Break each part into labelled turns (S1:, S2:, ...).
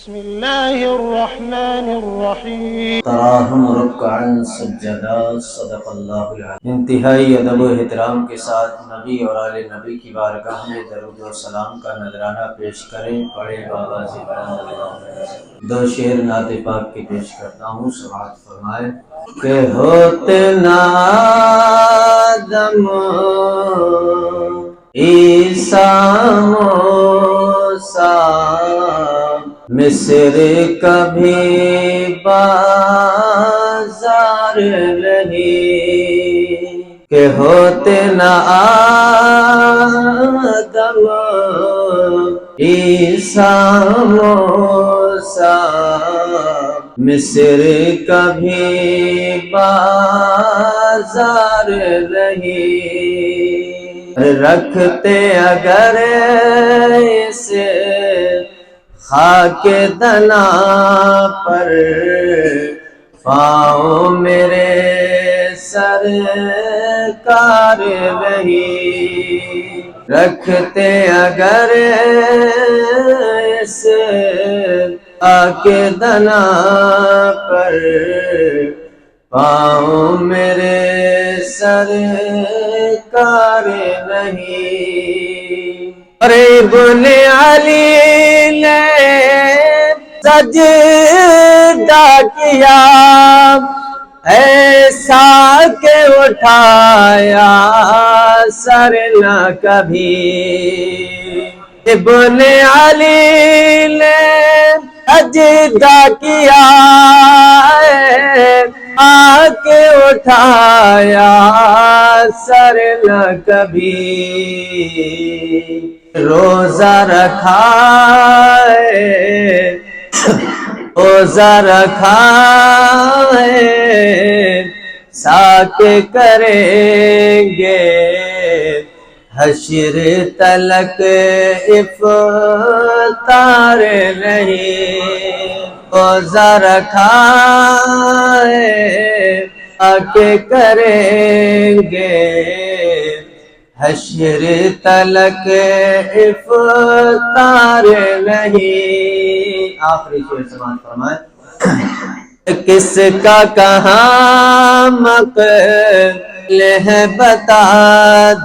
S1: بسم اللہ الرحمن الرحیم
S2: تراہم رکعا سجدا صدق اللہ العظیم۔ انتہائی ادب و احترام کے ساتھ نبی اور آل نبی کی بارگاہ میں درود و سلام کا نذرانہ پیش کریں۔ پڑھے بابا سے بلند دو شعر نعت پاک کے پیش کرتا ہوں، سماعت فرمائے کہ ہوتے نا آدم عیسیٰ موسیٰ مصر کبھی بازار نہیں، کہ ہوتے نہ آدم عیسیٰ موسیٰ مصر کبھی بازار نہیں، رکھتے اگر اسے خاک دنا پر پاؤں میرے سرکار نہیں، رکھتے اگر اس خاک دنا پر پاؤں میرے سرکار نہیں، اور ابن علی نے سجدہ کیا ایسا کہ اٹھایا سر نہ کبھی، ابن علی نے سجدہ کیا کے اٹھایا سر نہ کبھی، روزہ رکھا ساکے کریں گے حشر تلک افطار نہیں، روزہ رکھا آکے کریں گے حشر تلک افطار نہیں۔ آخری شعر سماعت فرمائے، کس کا کہاں مقل ہے بتا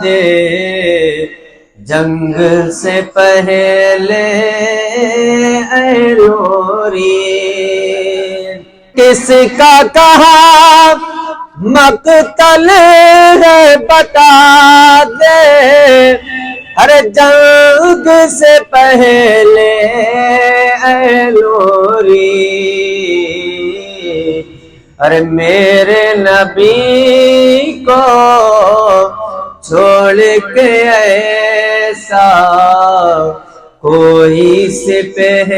S2: دے، جنگ سے پہلے اے نوری، کس کا کہاں مقتل ہے بتا دے، ہر جنگ سے پہلے اے نوری، ارے میرے نبی کو چھوڑ کے ایسا کوئی سپہ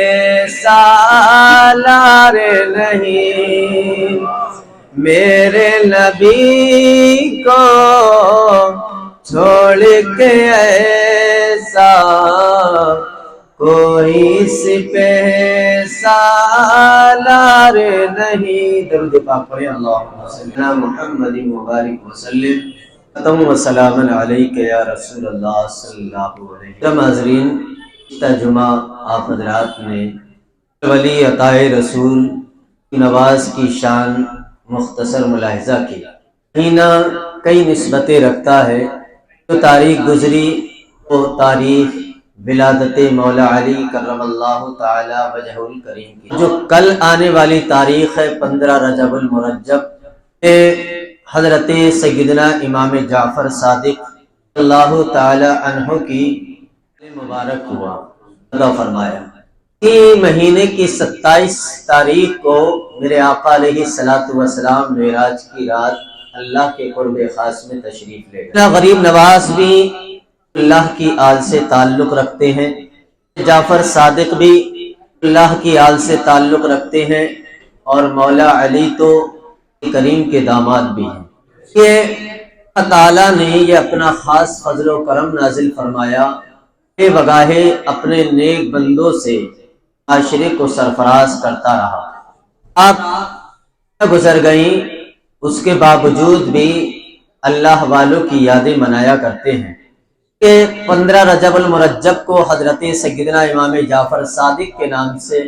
S2: سالار نہیں، میرے نبی کو چھوڑ کے ایسا کوئی سپہ سالار نہیں۔ درود پاک پڑھیں، اللہم صلی علی محمد مبارک وسلم، ختم و سلام علیک یا رسول اللہ صلی اللہ علیہ وسلم۔ حاضرین، جمعہ آپ حضرات نے ولی عطا رسول نواز کی شان مختصر ملاحظہ کی، کہیں نہ کئی نسبتیں رکھتا ہے، جو تاریخ گزری وہ تاریخ ولادت مولا علی کرم اللہ تعالی وجہ الکریم کی، جو کل آنے والی تاریخ ہے 15 رجب المرجب، حضرت سیدنا امام جعفر صادق اللہ تعالی عنہ کی مبارک ہوا اللہ فرمایا۔ مہینے کی 27 تاریخ کو میرے آقا علیہ السلام معراج کی رات اللہ کے قرب خاص میں تشریف لے گئے۔ غریب نواز بھی اللہ کی آل سے تعلق رکھتے ہیں، جعفر صادق بھی اللہ کی آل سے تعلق رکھتے ہیں، اور مولا علی تو کریم کے داماد بھی ہیں۔ یہ اللہ تعالیٰ نے یہ اپنا خاص فضل و کرم نازل فرمایا، بے وگاہے اپنے نیک بندوں سے معاشرے کو سرفراز کرتا رہا۔ آپ گزر گئیں، اس کے باوجود بھی اللہ والوں کی یادیں منایا کرتے ہیں کہ 15 رجب المرجب کو حضرت سیدنا امام جعفر صادق کے نام سے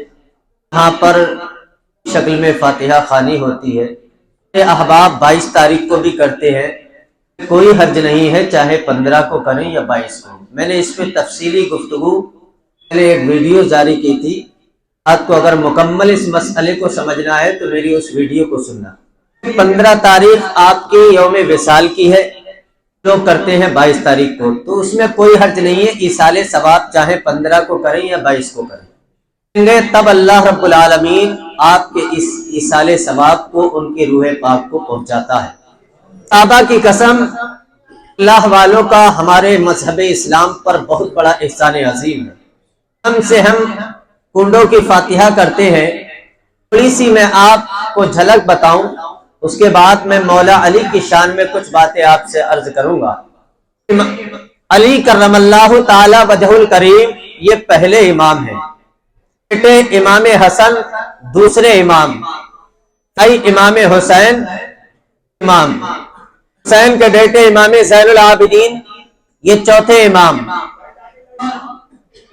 S2: یہاں پر شکل میں فاتحہ خوانی ہوتی ہے. یہ احباب 22 تاریخ کو بھی کرتے ہیں، کوئی حرج نہیں ہے، چاہے 15 کو کریں یا 22 کو. میں نے اس پہ تفصیلی گفتگو پہلے ایک ویڈیو جاری کی تھی. آپ کو اگر مکمل اس مسئلے کو سمجھنا ہے تو میری اس ویڈیو کو سننا. 15 تاریخ آپ کے یوم وصال کی ہے، لوگ کرتے ہیں 22 تاریخ کو، تو اس میں کوئی حرج نہیں ہے. ایصال ثواب چاہے 15 کو کریں یا 22 کو کریں، تب اللہ رب العالمین آپ کے اس ایصال ثواب کو ان کی روح پاک کو پہنچاتا ہے. صحابہ کی قسم، اللہ والوں کا ہمارے مذہب اسلام پر بہت بڑا احسان عظیم ہے. ہم سے ہم کنڈوں کی فاتحہ کرتے ہیں. تھوڑی سی میں آپ کو جھلک بتاؤں، اس کے بعد میں مولا علی کی شان میں کچھ باتیں آپ سے عرض کروں گا. علی کرم اللہ تعالی وجہ الکریم یہ پہلے امام ہیں. بیٹے امام حسن دوسرے امام، بھائی امام حسین امام، حسین کے بیٹے امام زین العابدین یہ چوتھے امام.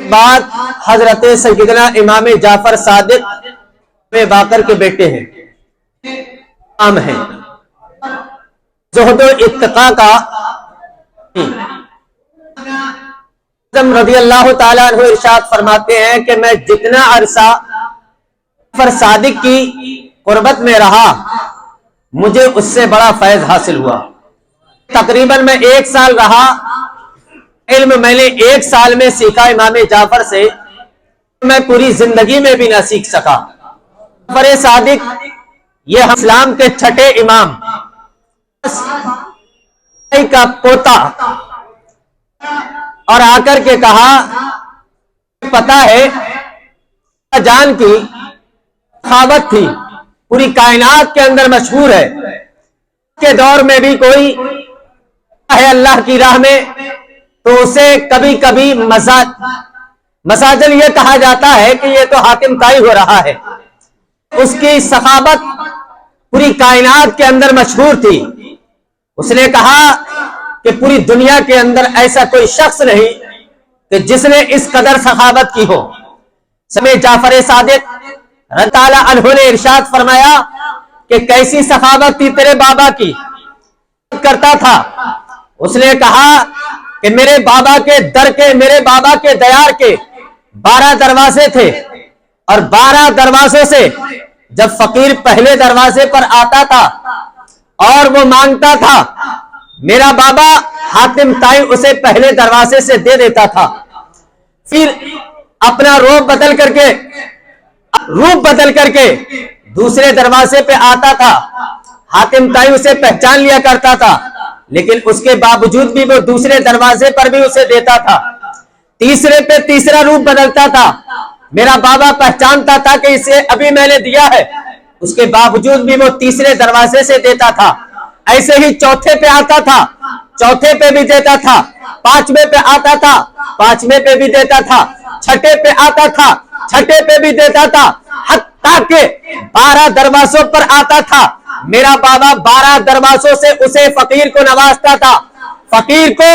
S2: بعد حضرت سیدنا امام جعفر صادق باقر کے بیٹے ہیں، امام ہیں. زہد و اتقاء کا رضی اللہ تعالیٰ عنہ ارشاد فرماتے ہیں کہ میں جتنا عرصہ جعفر صادق کی قربت میں رہا مجھے اس سے بڑا فیض حاصل ہوا. تقریباً میں 1 سال رہا، علم میں نے 1 سال میں سیکھا امام جعفر سے، میں پوری زندگی میں بھی نہ سیکھ سکا. جعفر صادق یہ اسلام کے 6ٹھے امام کا پوتا، اور آ کر کے کہا پتا ہے جان کی سخاوت تھی، پوری کائنات کے اندر مشہور ہے. کے دور میں بھی کوئی ہے اللہ کی راہ میں تو اسے کبھی کبھی مساجل یہ کہا جاتا ہے کہ یہ تو حاکم طائی ہو رہا ہے. اس کی سخاوت پوری کائنات کے اندر مشہور تھی. اس نے کہا کہ پوری دنیا کے اندر ایسا کوئی شخص نہیں کہ جس نے اس قدر سخاوت کی ہو. سمے جعفر صادق رضی اللہ عنہ نے ارشاد فرمایا کہ کیسی سخاوت تھی تیرے بابا کی کرتا تھا. اس نے کہا کہ میرے بابا کے دیار کے 12 دروازے تھے، اور 12 دروازوں سے جب فقیر پہلے دروازے پر آتا تھا اور وہ مانگتا تھا، میرا بابا حاتم طائی اسے پہلے دروازے سے دے دیتا تھا. پھر اپنا روپ بدل کر کے دوسرے دروازے پہ آتا تھا. حاتم طائی اسے پہچان لیا کرتا تھا، لیکن اس کے باوجود بھی وہ دوسرے دروازے پر بھی اسے دیتا تھا. تیسرے پہ تیسرا روپ بدلتا تھا، میرا بابا پہچانتا تھا کہ اسے ابھی میں نے دیا ہے، اس کے باوجود بھی وہ تیسرے دروازے سے دیتا تھا. ایسے ہی چوتھے پہ آتا تھا، چوتھے پہ بھی دیتا تھا. 5ویں پہ آتا تھا، 5ویں پہ بھی دیتا تھا. 6ٹھے پہ آتا تھا، 6ٹھے پہ بھی دیتا تھا. حتیٰ کہ 12 دروازوں پر آتا تھا، میرا بابا 12 دروازوں سے اسے فقیر کو نوازتا تھا، فقیر کو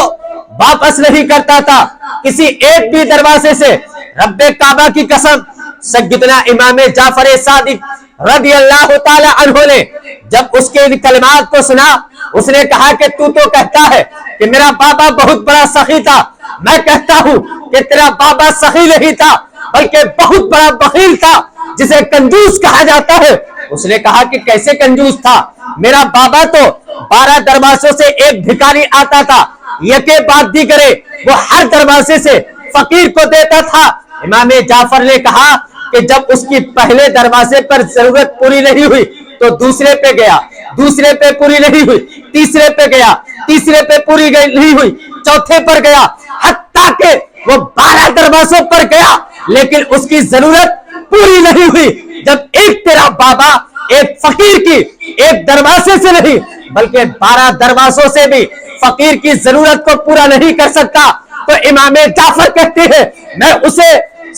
S2: واپس نہیں کرتا تھا کسی ایک بھی دروازے سے. رب کعبہ کی قسم، سیدنا امام جعفر صادق رضی اللہ تعالی عنہ نے جب اس کے کلمات کو سنا، اس نے کہا کہ تو کہتا ہے کہ میرا بابا بہت بڑا سخی تھا، میں کہتا ہوں کہ تیرا بابا سخی نہیں تھا بلکہ بہت بڑا بخیل تھا جسے کنجوس کہا جاتا ہے. اس نے کہا کہ کیسے کنجوس تھا؟ میرا بابا تو 12 دروازوں سے ایک بھکاری آتا تھا، یکے بعد دیگرے وہ ہر دروازے سے فقیر کو دیتا تھا. امام جعفر نے کہا کہ جب اس کی پہلے دروازے پر ضرورت پوری نہیں ہوئی تو دوسرے پہ گیا، دوسرے پہ پوری نہیں ہوئی، تیسرے پہ گیا، تیسرے پہ پوری نہیں ہوئی، چوتھے پر گیا، حتیٰ کہ وہ 12 دروازوں پر گیا لیکن اس کی ضرورت پوری نہیں ہوئی. جب ایک تیرا بابا ایک فقیر کی ایک دروازے سے نہیں بلکہ 12 دروازوں سے بھی فقیر کی ضرورت کو پورا نہیں کر سکتا تو امام جعفر کہتے ہیں میں اسے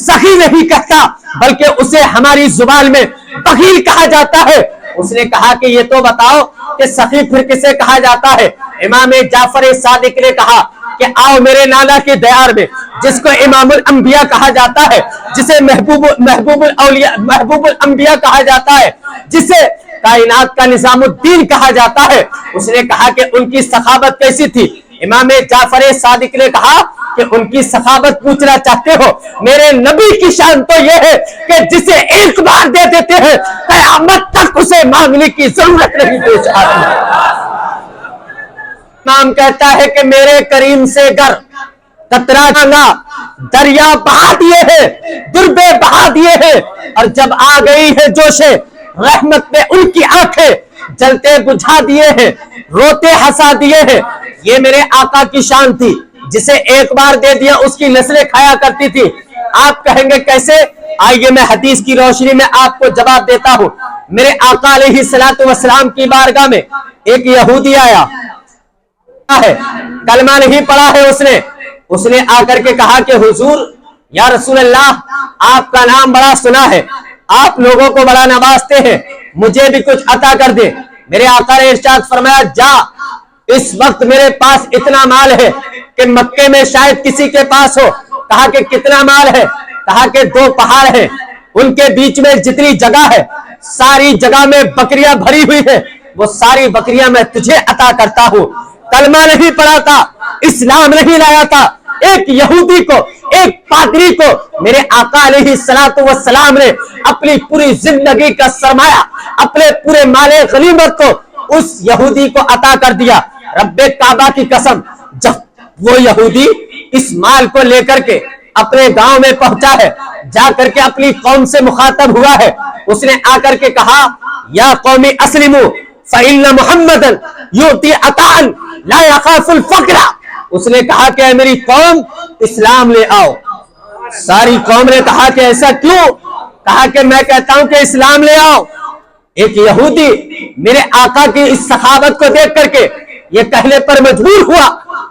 S2: سخی نہیں کہتا بلکہ اسے ہماری زبان میں بخیل کہا جاتا ہے. اس نے کہا کہ یہ تو بتاؤ کہ سخی پھر کسے کہا جاتا ہے؟ امام جعفر صادق نے کہا کہ آؤ میرے نانا کے دیار میں
S3: جس کو امام الانبیاء کہا جاتا ہے، جسے محبوب الانبیاء کہا جاتا ہے، جسے کائنات کا نظام الدین کہا جاتا ہے، اس نے کہا کہ ان کی سخاوت کیسی تھی؟ امام جعفر صادق نے کہا کہ ان کی سخاوت پوچھنا چاہتے ہو؟ میرے نبی کی شان تو یہ ہے کہ جسے ایک بار دے دیتے ہیں قیامت تک اسے مانگنے کی ضرورت نہیں پیش آتی۔ امام کہتا ہے کہ میرے کریم سے گر قطرہ مانگا، دریا بہا دیے ہیں، دربے بہا دیے ہیں، اور جب آ گئی ہے جوش رحمت میں ان کی آنکھیں جلتے بجھا دیے ہیں، روتے ہنسا دیے ہیں۔ یہ میرے آقا کی شان تھی، جسے ایک بار دے دیا اس کی نسلیں کھایا کرتی تھی۔ آپ کہیں گے کیسے؟ آئیے میں حدیث کی روشنی میں آپ کو جواب دیتا ہوں۔ میرے آقا علیہ السلام کی بارگاہ میں ایک یہودی آیا ہے، کلمہ نہیں پڑھا ہے اس نے آ کر کے کہا کہ حضور یا رسول اللہ، آپ کا نام بڑا سنا ہے، آپ لوگوں کو بڑا نوازتے ہیں، مجھے بھی کچھ عطا کر دے۔ میرے آقا نے ارشاد فرمایا، جا، اس وقت میرے پاس اتنا مال ہے کہ مکے میں شاید کسی کے پاس ہو۔ کہا کہ کتنا مال ہے؟ کہا کہ 2 پہاڑ ہیں، ان کے بیچ میں جتنی جگہ ہے ساری جگہ میں بکریاں بھری ہوئی ہیں، وہ ساری بکریاں میں تجھے عطا کرتا ہوں۔ کلمہ نہیں پڑھا تھا، اسلام نہیں لایا تھا، ایک یہودی کو، ایک پادری کو میرے آقا علیہ السلام نے اپنی پوری زندگی کا سرمایہ، اپنے پورے مال غنیمت کو اس یہودی کو عطا کر دیا۔ رب کعبہ کی قسم، جب وہ یہودی اس مال کو لے کر کے اپنے گاؤں میں پہنچا ہے، جا کر کے اپنی قوم سے مخاطب ہوا ہے، اس نے آ کر کے کہا، یا قومی اسلموا فإن محمدا یؤتی عطاء لا یخاف الفقر۔ اس نے کہا کہ اے میری قوم، اسلام لے آؤ۔ ساری قوم نے کہا کہ ایسا کیوں؟ کہا کہ میں کہتا ہوں کہ اسلام لے آؤ۔ ایک یہودی میرے آقا کی اس سخاوت کو دیکھ کر کے یہ کہنے پر مجبور ہوا،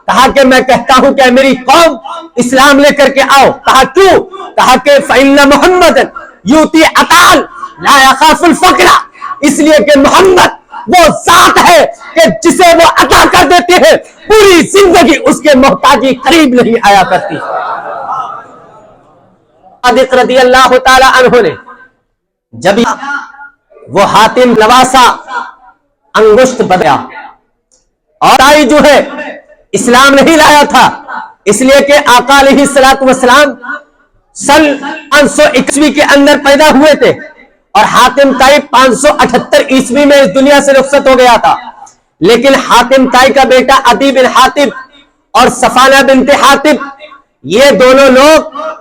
S3: کہا کہ میں کہتا ہوں کہ میری قوم اسلام لے کر کے آؤ۔ کہا کیوں؟ کہا کہ فإن محمدا یؤتی عطاء لا یخاف الفقر، اس لیے کہ محمد وہ ذات ہے کہ جسے وہ عطا کر دیتے ہیں، پوری زندگی اس کے محتاجی قریب نہیں آیا کرتی۔ صادق رضی اللہ تعالی عنہ نے جب وہ حاتم نواسا انگشت بدیا، اور آئی جو ہے اسلام نہیں لایا تھا، اس لیے کہ آقا علیہ السلام سن 521 کے اندر پیدا ہوئے تھے، اور حاتم طائی 578 عیسوی میں اس دنیا سے رخصت ہو گیا تھا۔ لیکن حاتم طائی کا بیٹا عدی بن حاتم اور صفانہ بنت حاتم، یہ دونوں لوگ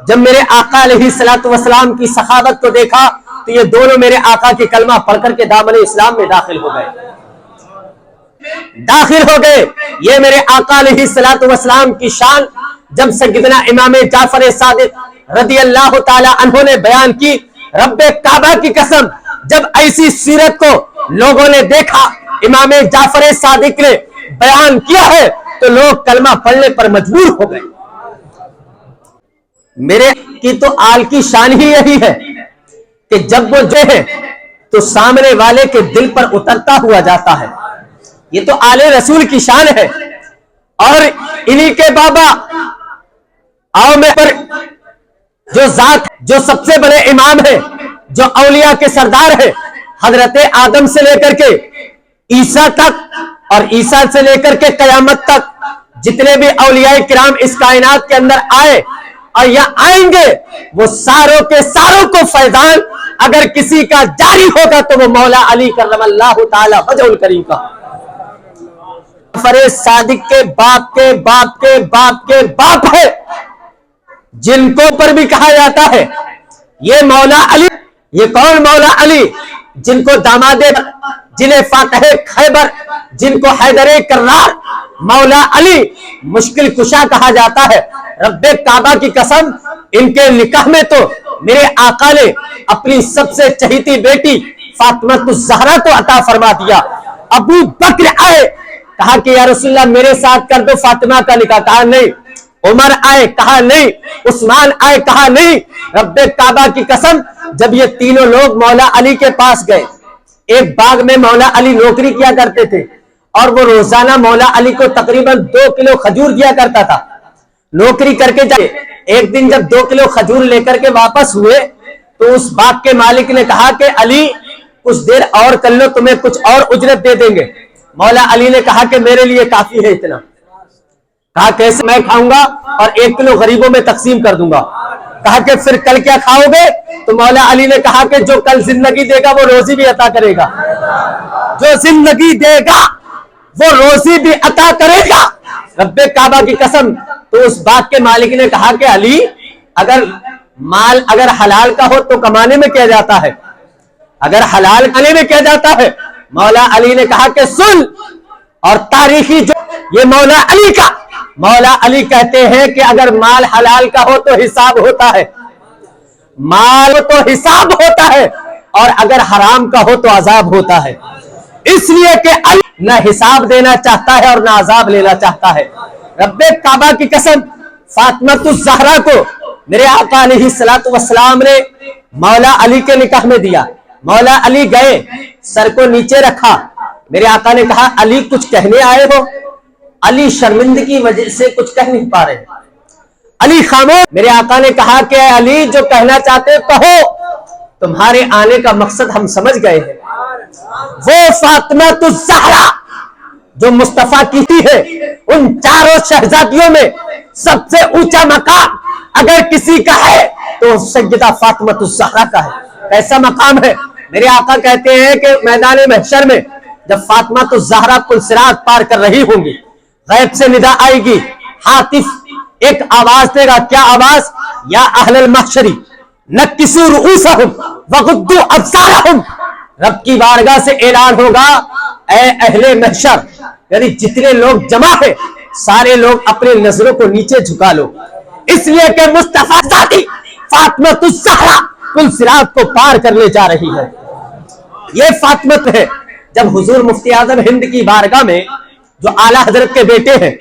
S3: جب میرے آقا علیہ السلام کی سخاوت کو دیکھا تو یہ دونوں میرے آقا کی کلمہ پڑھ کر کے دامن اسلام میں داخل ہو گئے۔ یہ میرے آقا علیہ السلام کی شان جب سیدنا امام جعفر صادق رضی اللہ تعالی عنہ نے بیان کی، رب کعبہ کی قسم، جب ایسی سیرت کو لوگوں نے دیکھا، امام جعفر صادق نے بیان کیا ہے، تو لوگ کلمہ پڑھنے پر مجبور ہو گئے۔ میرے کی تو آل کی شان ہی یہی ہے کہ جب وہ جو ہے تو سامنے والے کے دل پر اترتا ہوا جاتا ہے۔ یہ تو آل رسول کی شان ہے۔ اور انہی کے بابا آؤ میں پر جو ذات، جو سب سے بڑے امام ہے، جو اولیاء کے سردار ہے، حضرت آدم سے لے کر کے عیسیٰ تک، اور عیسیٰ سے لے کر کے قیامت تک جتنے بھی اولیاء کرام اس کائنات کے اندر آئے اور یا آئیں گے، وہ ساروں کے ساروں کو فیضان اگر کسی کا جاری ہوگا تو وہ مولا علی کرم اللہ تعالی وجہ الکریم کا، جعفر صادق کے باپ کے باپ کے باپ کے باپ ہے، جن کو پر بھی کہا جاتا ہے یہ مولا علی۔ یہ کون مولا علی؟ جن کو داماد، جنہیں فاتح خیبر، جن کو حیدر کرار، مولا علی مشکل کشا کہا جاتا ہے۔ رب کعبہ کی قسم، ان کے نکاح میں تو میرے آقا نے اپنی سب سے چہیتی بیٹی فاطمہ الزہرا کو عطا فرما دیا۔ ابو بکر آئے، کہا کہ یا رسول اللہ میرے ساتھ کر دو فاطمہ کا نکاح، کہا نہیں۔ عمر آئے، کہا نہیں۔ عثمان آئے، کہا نہیں۔ رب کعبہ کی قسم، جب یہ تینوں لوگ مولا علی کے پاس گئے، ایک باغ میں مولا علی نوکری کیا کرتے تھے، اور وہ روزانہ مولا علی کو تقریباً 2 کلو کھجور دیا کرتا تھا۔ نوکری کر کے جائے ایک دن جب 2 کلو کھجور لے کر کے واپس ہوئے تو اس باغ کے مالک نے کہا کہ علی کچھ دیر اور کر لو، تمہیں کچھ اور اجرت دے دیں گے۔ مولا علی نے کہا کہ میرے لیے کافی ہے اتنا۔ کہا کیسے؟ میں کھاؤں گا اور 1 کلو غریبوں میں تقسیم کر دوں گا۔ کہا کہ پھر کل کیا کھاؤ گے؟ تو مولا علی نے کہا کہ جو کل زندگی دے گا وہ روزی بھی عطا کرے گا، جو زندگی دے گا وہ روزی بھی عطا کرے گا، رب کعبہ کی قسم۔ تو اس باغ کے مالک نے کہا کہ علی اگر مال اگر حلال کا ہو تو کمانے میں کیا جاتا ہے، اگر حلال کھانے میں کیا جاتا ہے۔ مولا علی نے کہا کہ سن، اور تاریخی جو یہ مولا علی کہتے ہیں کہ اگر مال حلال کا ہو تو حساب ہوتا ہے، مال تو حساب ہوتا ہے، اور اگر حرام کا ہو تو عذاب ہوتا ہے۔ اس لیے کہ علی نہ حساب دینا چاہتا ہے اور نہ عذاب لینا چاہتا ہے۔ رب کعبہ کی قسم، فاطمہ الزہرا کو میرے آقا علیہ الصلوۃ والسلام نے مولا علی کے نکاح میں دیا۔ مولا علی گئے، سر کو نیچے رکھا، میرے آقا نے کہا علی کچھ کہنے آئے ہو؟ علی شرمندگی کی وجہ سے کچھ کہہ نہیں پا رہے، علی خاموش۔ میرے آقا نے کہا کہ اے علی جو کہنا چاہتے کہو، تمہارے آنے کا مقصد ہم سمجھ گئے ہیں۔ وہ فاطمہ الزہرا جو مصطفیٰ کی تھی ہے، ان 4 شہزادیوں میں سب سے اونچا مقام اگر کسی کا ہے تو سیدہ فاطمہ الزہرا کا ہے۔ ایسا مقام ہے، میرے آقا کہتے ہیں کہ میدان محشر میں جب فاطمہ الزہرا پل صراط پار کر رہی ہوں گی، غیب سے ندا آئے گی، ہاتف ایک آواز دے گا، کیا آواز؟ یا اہل المحشری نکسوا رؤوسہم وغضوا ابصارہم۔ رب کی بارگاہ سے اعلان ہوگا، اے اہل محشر، یعنی جتنے لوگ جمع ہیں سارے لوگ اپنے نظروں کو نیچے جھکا لو، اس لیے کہ مصطفیٰ ذاتی فاطمہ الزہرا پل صراط کو پار کرنے جا رہی ہے۔ یہ فاطمہ ہے۔ جب حضور مفتی اعظم ہند کی بارگاہ میں جو اعلیٰ حضرت کے بیٹے ہیں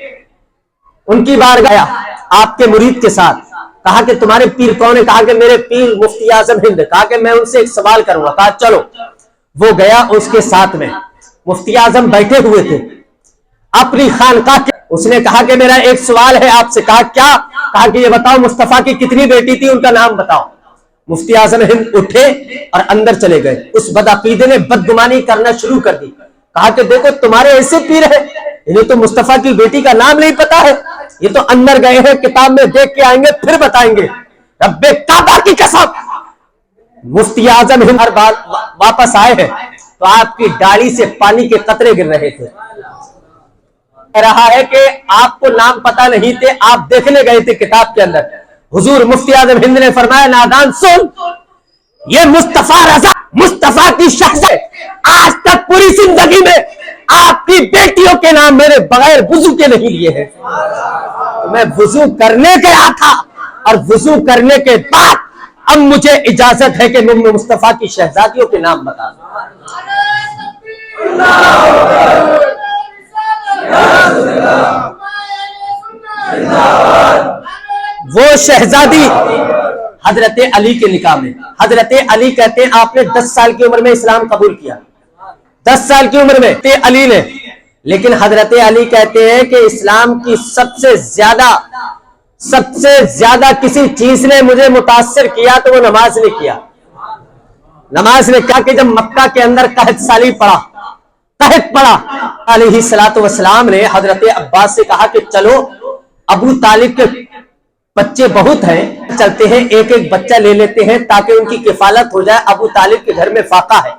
S3: ان کی بارگاہ آیا آپ کے مرید کے ساتھ، کہا کہ تمہارے پیر کون ہے؟ کہا کہ میرے پیر مفتی اعظم ہند۔ کہا کہ میں ان سے ایک سوال کروں گا۔ کہا چلو۔ وہ گیا، اس کے ساتھ میں مفتی اعظم بیٹھے ہوئے تھے اپنی خانقاہ کے۔ اس نے کہا کہ میرا ایک سوال ہے آپ سے۔ کہا کیا؟ کہا کہ یہ بتاؤ مصطفیٰ کی کتنی بیٹی تھی، ان کا نام بتاؤ۔ مفتی اعظم ہند اٹھے اور اندر چلے گئے۔ اس بدعقیدے نے بدگمانی کرنا شروع کر دی۔ کہا کہ دیکھو تمہارے ایسے پیر ہیں، انہیں تو مصطفیٰ کی بیٹی کا نام نہیں پتا ہے، یہ تو اندر گئے ہیں کتاب میں دیکھ کے آئیں گے پھر بتائیں گے۔ رب کعبہ کی قسم، مفتی اعظم ہند ہر بار واپس آئے ہیں تو آپ کی داڑھی سے پانی کے قطرے گر رہے تھے۔ کہہ رہا ہے کہ آپ کو نام پتا نہیں تھے، آپ دیکھنے گئے تھے کتاب کے اندر۔ حضور مفتی اعظم ہند نے فرمایا نادان سن، یہ مصطفیٰ رضا مصطفیٰ کی شخص ہے، آج تک پوری زندگی میں آپ کی بیٹیوں کے نام میرے بغیر وضو کے نہیں لیے ہیں۔ میں وضو کرنے گیا تھا اور وضو کرنے کے بعد اب مجھے اجازت ہے کہ میں مصطفیٰ کی شہزادیوں کے نام بتا دوں۔ وہ شہزادی حضرت علی کے نکاح میں، حضرت علی کہتے ہیں آپ نے 10 سال کی عمر میں اسلام قبول کیا، 10 سال کی عمر میں علی نے۔ لیکن حضرت علی کہتے ہیں کہ اسلام کی سب سے زیادہ کسی چیز نے مجھے متاثر کیا تو وہ نماز نے کیا۔ نماز نے کہا کہ جب مکہ کے اندر قحط سالی پڑا علیہ الصلوۃ والسلام نے حضرت عباس سے کہا کہ چلو ابو طالب کے بچے بہت ہیں، چلتے ہیں ایک ایک بچہ لے لیتے ہیں تاکہ ان کی کفالت ہو جائے، ابو طالب کے گھر میں فاقہ ہے۔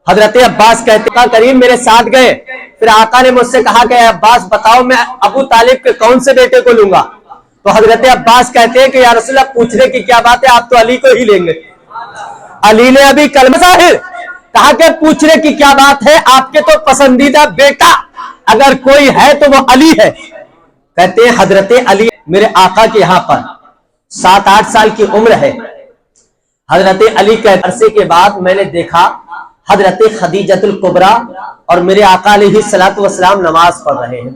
S3: حضرت عباس کہتے ہیں کریم میرے ساتھ گئے، پھر آقا نے مجھ سے کہا کہ اے عباس بتاؤ میں ابو طالب کے کون سے بیٹے کو لوں گا؟ تو حضرت عباس کہتے ہیں کہ یا رسول اللہ پوچھنے کی کیا بات ہے، آپ تو علی کو ہی لیں گے۔ علی نے ابھی کلمہ ظاہر کہا کہ پوچھنے کی کیا بات ہے، آپ کے تو پسندیدہ بیٹا اگر کوئی ہے تو وہ علی ہے۔ کہتے ہیں حضرت علی میرے آقا کے یہاں پر 7-8 سال کی عمر ہے۔ حضرت علی کے عرصے کے بعد میں نے دیکھا حضرت خدیجۃ الکبریٰ اور میرے آقا علیہ الصلوۃ والسلام نماز پڑھ رہے ہیں۔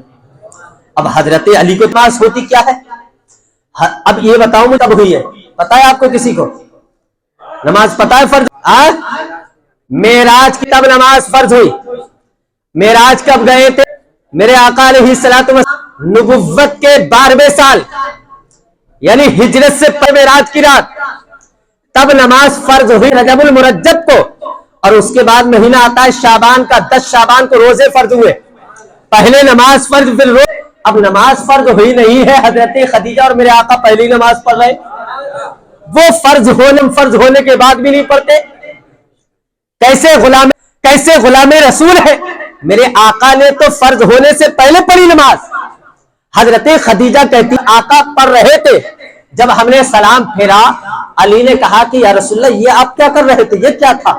S3: اب حضرت علی کو نماز ہوتی کیا ہے؟ اب یہ بتاؤں میں کب ہوئی ہے، پتہ ہے آپ کو کسی کو نماز پتہ ہے فرض؟ معراج کی تب نماز فرض ہوئی۔ معراج کب گئے تھے؟ میرے آقا علیہ الصلوۃ والسلام نبوت کے 12ویں سال یعنی ہجرت سے پہلے رات کی رات تب نماز فرض ہوئی رجب المرجب کو، اور اس کے بعد مہینہ آتا ہے شعبان کا، 10 شعبان کو روزے فرض ہوئے، پہلے نماز فرض پھر روزے۔ اب نماز فرض ہوئی نہیں ہے، حضرت خدیجہ اور میرے آقا پہلی نماز پڑھ رہے، وہ فرض ہونے کے بعد بھی نہیں پڑھتے، کیسے غلام رسول ہے؟ میرے آقا نے تو فرض ہونے سے پہلے پڑھی نماز۔ حضرت خدیجہ کہتی آقا پڑھ رہے تھے، جب ہم نے سلام پھیرا علی نے کہا کہ یا رسول اللہ یہ آپ کیا کر رہے تھے، یہ کیا تھا؟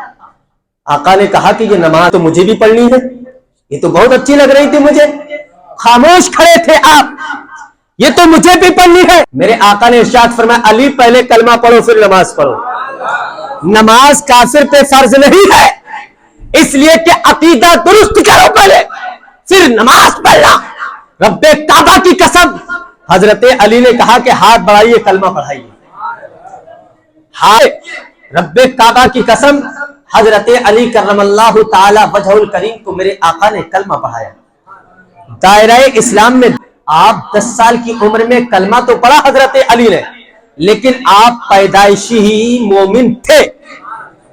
S3: آقا نے کہا کہ یہ نماز تو مجھے بھی پڑھنی ہے، یہ تو بہت اچھی لگ رہی تھی مجھے، خاموش کھڑے تھے آپ، یہ تو مجھے بھی پڑھنی ہے۔ میرے آقا نے ارشاد فرمایا علی پہلے کلمہ پڑھو پھر نماز پڑھو۔ نماز کافر پہ فرض نہیں ہے، اس لیے کہ عقیدہ درست کرو پہلے پھر نماز پڑھنا۔ رب کعبہ کی قسم، حضرت علی نے کہا کہ ہاتھ بڑھائیے کلمہ پڑھائیے، رب کعبہ کی قسم حضرت علی کرم اللہ تعالی وجہ الکریم کو میرے آقا نے کلمہ پڑھایا۔ دائرہ اسلام میں آپ 10 سال کی عمر میں کلمہ تو پڑھا حضرت علی نے، لیکن آپ پیدائشی ہی مومن تھے،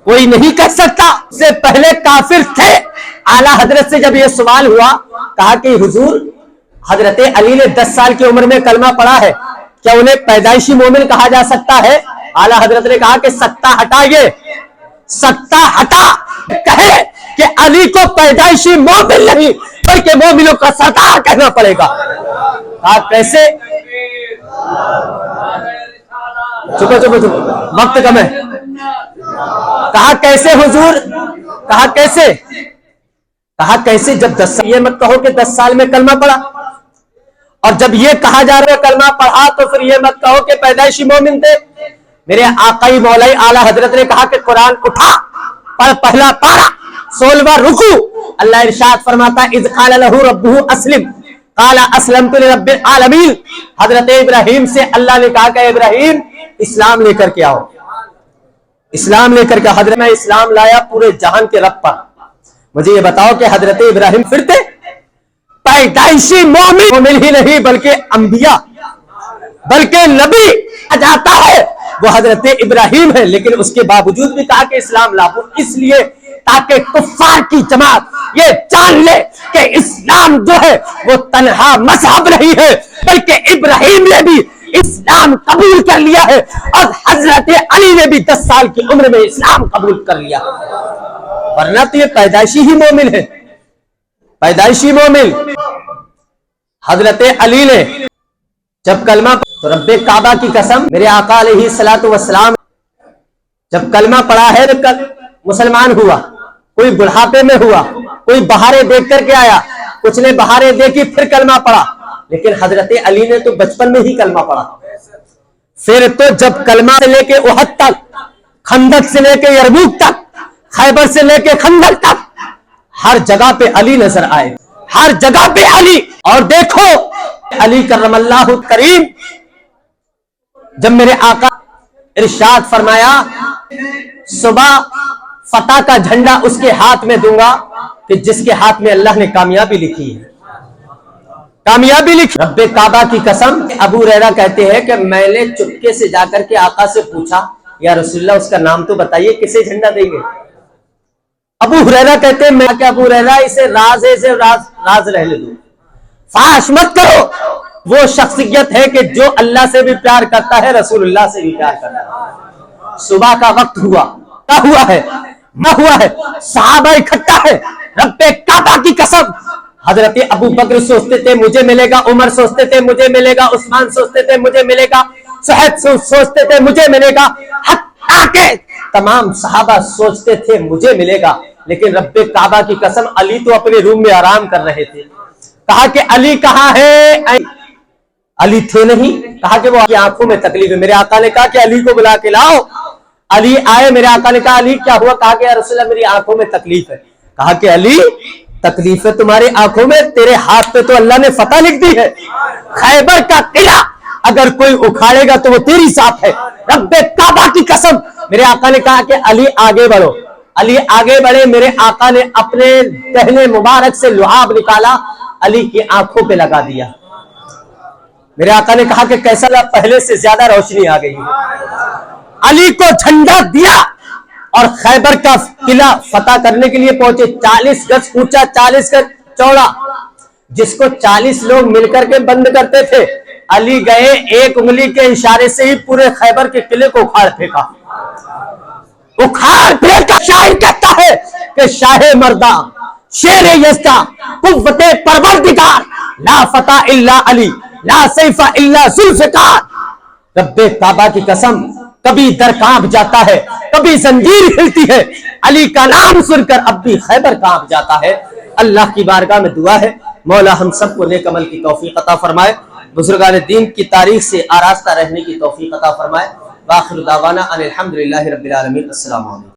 S3: کوئی نہیں کہہ سکتا، اس سے پہلے کافر تھے۔ اعلیٰ حضرت سے جب یہ سوال ہوا، کہا کہ حضور حضرت علی نے 10 سال کی عمر میں کلمہ پڑھا ہے، کیا انہیں پیدائشی مومن کہا جا سکتا ہے؟ اعلیٰ حضرت نے کہا کہ سکتا ہٹائیے، سکتا ہٹا، کہے کہ علی کو پیدائشی مومن نہیں بلکہ مومنوں کا سردار کہنا پڑے گا۔ کہا کیسے؟ چپو وقت کم ہے۔ کہا کیسے حضور؟ کہا کیسے؟ کہا کیسے؟ جب 10 سال، یہ مت کہو کہ 10 سال میں کلمہ پڑھا، اور جب یہ کہا جا رہا ہے کلمہ پڑھا تو پھر یہ مت کہو کہ پیدائشی مومن تھے۔ میرے آقائی مولائی اعلیٰ حضرت نے کہا کہ قرآن اٹھا، پڑھ پہلا پارہ 16واں رکوع، اللہ ارشاد فرماتا ہے اذ قال له ربه اسلم قال اسلمت لرب العالمین۔ حضرت ابراہیم سے اللہ نے کہا کہ ابراہیم اسلام لے کر کے آؤ، اسلام لے کر کے۔ حضرت میں اسلام لایا پورے جہان کے رب پر۔ مجھے یہ بتاؤ کہ حضرت ابراہیم پھر تھے پیدائشی مومن ہی نہیں بلکہ انبیاء، بلکہ نبی جاتا ہے وہ حضرت ابراہیم ہے، لیکن اس کے باوجود بھی کہا کہ اسلام لاؤ، اس لیے تاکہ کفار کی جماعت یہ جان لے کہ اسلام جو ہے وہ تنہا مذہب نہیں ہے بلکہ ابراہیم نے بھی اسلام قبول کر لیا ہے، اور حضرت علی نے بھی 10 سال کی عمر میں اسلام قبول کر لیا، ورنہ تو یہ پیدائشی ہی مومن ہے، پیدائشی مومن۔ حضرت علی نے جب کلمہ تو رب کعبہ کی قسم میرے آقا علیہ الصلوۃ والسلام جب کلمہ پڑھا ہے تو مسلمان ہوا، کوئی بڑھاپے میں ہوا، کوئی بہاریں دیکھ کر کے آیا، کچھ نے بہاریں دیکھی پھر کلمہ پڑھا، لیکن حضرت علی نے تو بچپن میں ہی کلمہ پڑھا۔ پھر تو جب کلمہ سے لے کے احد تک، خندق سے لے کے یرموک تک، خیبر سے لے کے خندق تک، ہر جگہ پہ علی نظر آئے، ہر جگہ پہ علی۔ اور دیکھو علی کرم اللہ کریم، جب میرے آقا ارشاد فرمایا صبح فتح کا جھنڈا اس کے ہاتھ میں دوں گا کہ جس کے ہاتھ میں اللہ نے کامیابی لکھی ہے، کامیابی لکھی۔ رب کعبہ کی قسم، ابو ہریرہ کہتے ہیں کہ میں نے چپکے سے جا کر کے آقا سے پوچھا یا رسول اللہ اس کا نام تو بتائیے، کسے جھنڈا دیں گے؟ ابو ہریرہ کہتے ہیں میں کہ ابو ہریرہ اسے راز ہے، راز رہنے دو، فاش مت کرو۔ وہ شخصیت ہے کہ جو اللہ سے بھی پیار کرتا ہے، رسول اللہ سے بھی پیار کرتا ہے۔ صبح کا وقت ہوا، کیا ہوا ہے؟ نہ ہوا ہے، صحابہ اکٹھا ہے، رب کعبہ کی قسم حضرت ابو بکر سوچتے تھے مجھے ملے گا، عمر سوچتے تھے مجھے ملے گا، عثمان سوچتے تھے مجھے ملے گا، صہیب سوچتے تھے مجھے ملے گا، حتیٰ کہ تمام صحابہ سوچتے تھے مجھے ملے گا، لیکن رب کعبہ کی قسم علی تو اپنے روم میں آرام کر رہے تھے۔ کہا کہ علی کہاں ہے؟ علی تھے نہیں، کہا کہ وہ کی آنکھوں میں تکلیف ہے۔ میرے آقا نے کہا کہ علی کو بلا کے لاؤ، علی آئے۔ میرے آقا نے کہا علی کیا ہوا؟ کہا کہ یا رسول اللہ میری آنکھوں میں تکلیف ہے۔ کہا کہ علی تکلیف ہے تمہاری آنکھوں میں، تیرے ہاتھ پہ تو اللہ نے فتح لکھ دی ہے، خیبر کا قلعہ اگر کوئی اکھاڑے گا تو وہ تیری ساتھ ہے، رب کعبہ کی قسم۔ میرے آقا نے کہا کہ علی آگے بڑھو، علی آگے بڑھے۔ میرے آقا نے اپنے دہنے مبارک سے لعاب نکالا، علی کی آنکھوں پہ لگا دیا، میرے آقا نے کہا کہ کیسا لگا؟ پہلے سے زیادہ روشنی آ گئی ہے۔ علی کو جھنڈا دیا اور خیبر کا قلعہ فتح کرنے کے لیے پہنچے۔ 40 گز اونچا، 40 گز چوڑا، جس کو 40 لوگ مل کر کے بند کرتے تھے، علی گئے ایک انگلی کے اشارے سے ہی پورے خیبر کے قلعے کو اکھاڑ پھینکا۔ اکھاڑ پھینکا۔ شاعر کہتا ہے کہ شاہ مردہ شیر یزدہ قوت پروردگار، لا فتح الا علی، لا سیف الا ذوالفقار۔ رب کعبہ کی قسم، کبھی در کانپ جاتا ہے، کبھی زنجیر ہلتی ہے، علی کا نام سن کر اب بھی خیبر کانپ جاتا ہے۔ اللہ کی بارگاہ میں دعا ہے مولا ہم سب کو نیک عمل کی توفیق عطا فرمائے، بزرگان دین کی تاریخ سے آراستہ رہنے کی توفیق عطا فرمائے۔ وآخر دعوانا ان الحمدللہ رب العالمین۔ السلام علیکم۔